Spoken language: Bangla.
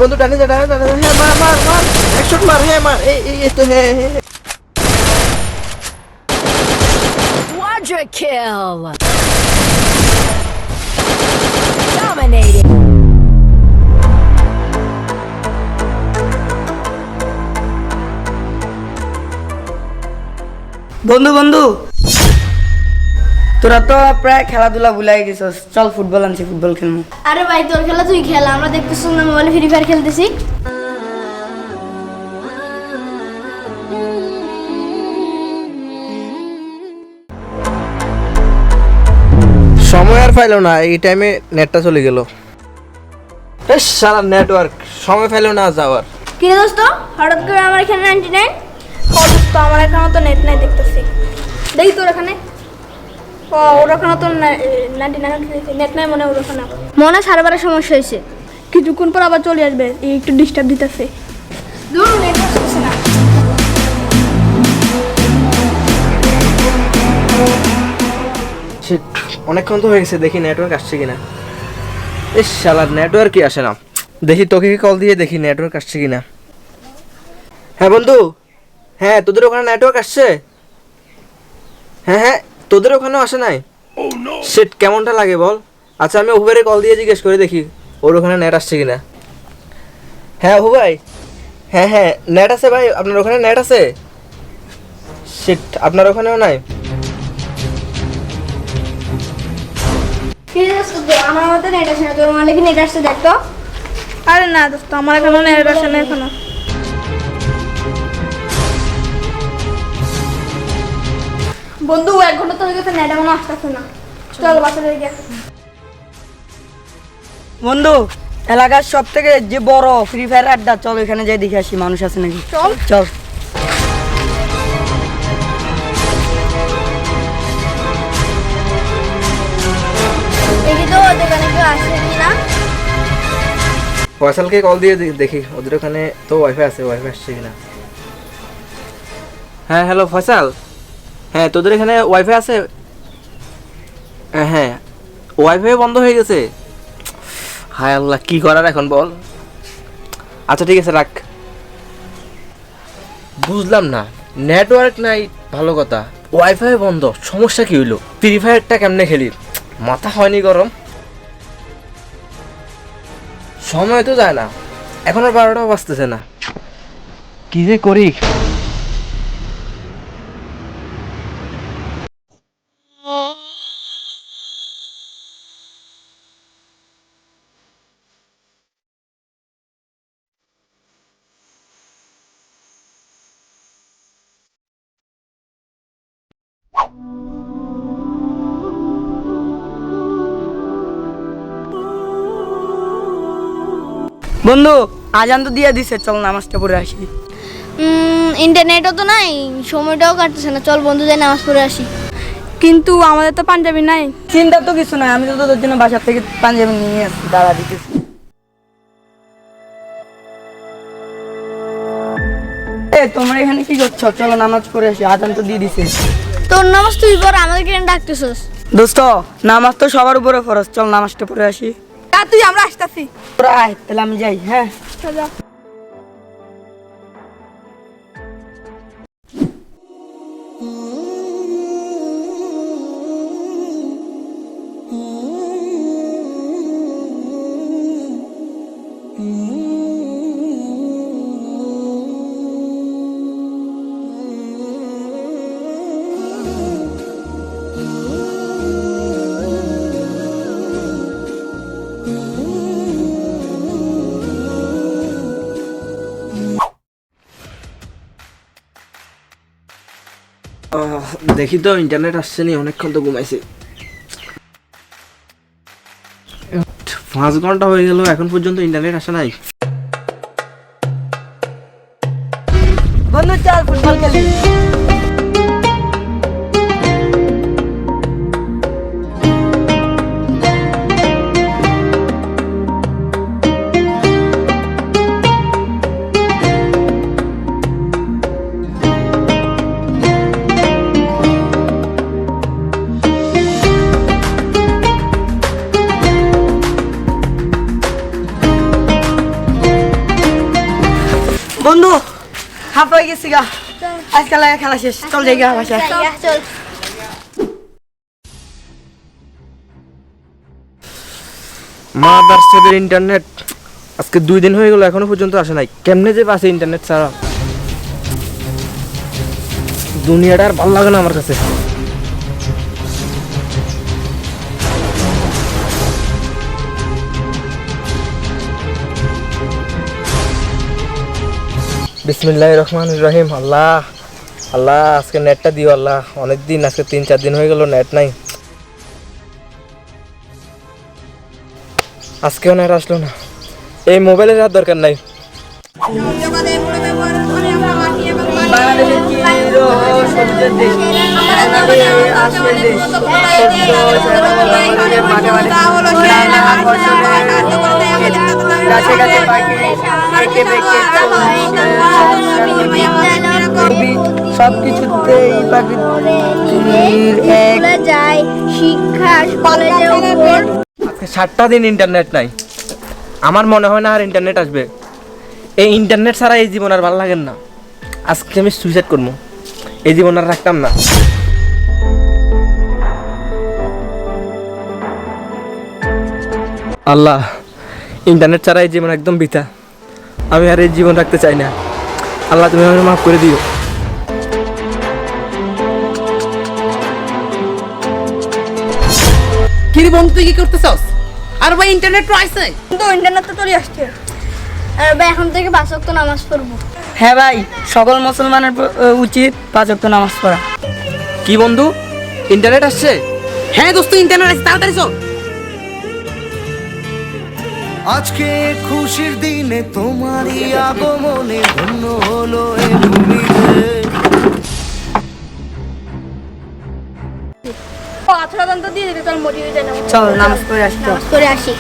বন্ধু টানে যা টানে টানে, হ্যাঁ মার মার মার, একশট মার, হ্যাঁ মার, এই তো, হ্যাঁ হ্যাঁ। Quadra kill. Dominating. বন্ধু বন্ধু, তোরা তো প্রায় খেলাধুলা ভুলাই গেছিস, চল ফুটবল আনছি, ফুটবল খেলবো। আরে ভাই তোর খেলা তুই খেলা, আমরা দেখতেছি না মোবাইলে ফ্রি ফায়ার খেলতেছি। সময় আর পাইলো না, এই টাইমে নেটটা চলে গেল। সারা নেটওয়ার্ক, সময় পাইলো না যাওয়ার। কি রে দোস্ত, হঠাৎ করে আমার এখানে 99? দোস্ত আমার এখানে তো নেট নাই, দেখতেছি। দেখি তোর এখানে, ওর ওখানে তো 99 নেট নাই মনে, ওর ওখানে মনে সার্ভারের সমস্যা হয়েছে, কিছুক্ষণ পর আবার চলে আসবে, এই একটু ডিস্টার্ব দিতেছে। দূর নেট আসছে না। অনেকক্ষণ তো হয়ে গেছে, দেখি নেটওয়ার্ক আসছে কিনা। শালার নেটওয়ার্কই আসে না, দেখি তোকে কল দিয়ে দেখি নেটওয়ার্ক আসছে কিনা। হ্যাঁ বন্ধু, হ্যাঁ তোদের ওখানে নেটওয়ার্ক আসছে? হ্যাঁ হ্যাঁ, তোদের ওখানেও আসে নাই? সেট কেমনটা লাগে বল? আচ্ছা আমি উবেরে কল দিয়ে জিজ্ঞেস করে দেখি ওর ওখানে নেট আসছে কিনা। হ্যাঁ অহু ভাই, হ্যাঁ হ্যাঁ নেট আছে ভাই, আপনার ওখানে নেট আছে? সেট আপনার ওখানেও নাই? আমার মতো নেট আসে না, তোর মানে কি নেট আসছে দেখ তো। আরে না দোস্ত, আমার এখানে নেট আসে না এখনো। বন্ধু 1 ঘন্টা তো হয়ে গেছে, নেট এখনো আসতেছে না। চল বাসায় গিয়ে। বন্ধু, এলাকার সব থেকে যে বড় ফ্রি ফায়ার আড্ডা, চল এখানে যাই দেখে আসি মানুষ আছে নাকি। চল চল। দেখি তো ওদের এখানে কেউ আসে কিনা। ফয়সালকে কল দিয়ে দেখি ওদের ওখানে তো ওয়াইফাই আছে, ওয়াইফাই আসছে কিনা। হ্যাঁ হ্যালো ফয়সাল, হ্যাঁ তোদের এখানে ওয়াইফাই আছে? হ্যাঁ ওয়াইফাই বন্ধ হয়ে গেছে। হায় আল্লাহ, কি করার এখন বল। আচ্ছা ঠিক আছে রাখ। বুঝলাম না, নেটওয়ার্ক নাই ভালো কথা, ওয়াইফাই বন্ধ, সমস্যা কি হইলো? ফ্রি ফায়ারটা কেমনে খেলি, মাথা হয়নি গরম। সময় তো যায় না, এখন আর 12টাও বাজতেছে না, কি যে করি। বন্ধু আজান তো দিয়ে দিছে, চল নামাজটা পড়ে আসি। ইন্টারনেটও তো নাই, সময়টাও কাটতেছে না, চল বন্ধু যাই নামাজ পড়ে আসি। কিন্তু আমাদের তো পাঞ্জাবি নাই। চিন্তা তো কিছু নাই, আমি তো তোদের জন্য বাসার থেকে পাঞ্জাবি নিয়ে আসছি, দাঁড়া দিতেছি। তোমরা এখানে কি করছো? চলো নামাজ পড়ে আসি, আজান তো দিয়ে দিছে। তোর নামাজ তুই পড়, আমাদের কেন ডাকতেছস? দোস্ত নামাজ তো সবার উপরে ফরজ, চল নামাজটা পড়ে আসি। তুই আমরা আসতেছি। তোরা আয়, তাহলে আমি যাই। হ্যাঁ দেখি তো ইন্টারনেট আসছে নি, অনেকক্ষণ তো ঘুমাইছি। 5 ঘন্টা হয়ে গেল, এখন পর্যন্ত ইন্টারনেট আসে নাই। বন্ধু চল ফুটবল খেলি। বন্ধু হাফ হয়ে গেছি গা, আজকাল খেলা শেষ, চল যাই গা বাসায়। চল মাদারচোদের ইন্টারনেট আজকে 2 দিন হয়ে গেল এখনো পর্যন্ত আসে নাই। কেমনে যে পাচ্ছে ইন্টারনেট ছাড়া, দুনিয়াটা আর ভালো লাগে না আমার কাছে। বিসমিল্লাহির রহমানির রহিম। আল্লাহ আল্লাহ আজকে নেটটা দিও আল্লাহ, অনেক দিন, আজকে 3-4 দিন হয়ে গেল নেট নাই। আজকেও নেট আসলো না, এই মোবাইলের আর দরকার নাই। বাংলাদেশের চির সবুজের দেশ, আসলে দেশ, মাঠে মাঠে গাছে গাছে পাখি, একে বেঁকে সব কিছুতে এই প্রাকৃতিক এক যায় শিক্ষা কলেজে উপর আজকে 7টা দিন ইন্টারনেট নাই, আমার মনে হয় না আর ইন্টারনেট আসবে। এই ইন্টারনেট ছাড়া এই জীবন আর ভালো লাগে না। আজকে আমি সুইসাইড করবো, এই জীবন আর রাখতাম না। আল্লাহ, ইন্টারনেট ছাড়া এই জীবন একদম বৃথা, আমি আর এই জীবন রাখতে চাই না। আল্লাহ তুমি আমাকে মাফ করে দিও। কি রে বন্ধু, তুই কি করতেছস? আর ভাই ইন্টারনেট তো আইছে। কিন্তু ইন্টারনেট তো চলে আসছে। আর ভাই এখন থেকে 5 ওয়াক্ত নামাজ পড়বো। হ্যাঁ ভাই, সকল মুসলমানের উচিত 5 ওয়াক্ত নামাজ পড়া। কি বন্ধু, ইন্টারনেট আসছে? হ্যাঁ দোস্ত, ইন্টারনেট আইছে, তাড়াতাড়ি চল। আজকে খুশির দিনে তোমারই আগমনে ধন্য হলো এ ভূমিতে। পাথর দান তো দিয়ে দিতে, চল মোটিভেট জানাবো। চল নামাজ পড়ে আসি, চল। নামাজ পড়ে আসি।